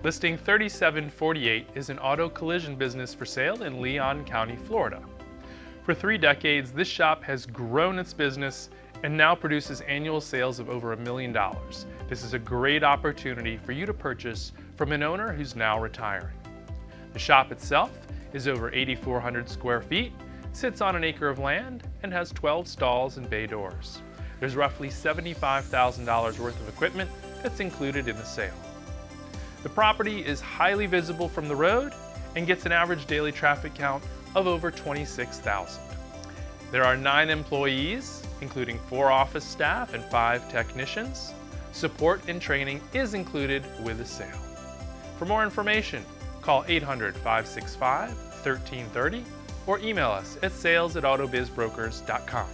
Listing 3748 is an auto collision business for sale in Leon County, Florida. For 3 decades, this shop has grown its business and now produces annual sales of over $1 million. This is a great opportunity for you to purchase from an owner who's now retiring. The shop itself is over 8,400 square feet, sits on an acre of land, and has 12 stalls and bay doors. There's roughly $75,000 worth of equipment that's included in the sale. The property is highly visible from the road and gets an average daily traffic count of over 26,000. There are 9 employees, including 4 office staff and 5 technicians. Support and training is included with the sale. For more information, call 800-565-1330 or email us at sales@AutoBizBrokers.com.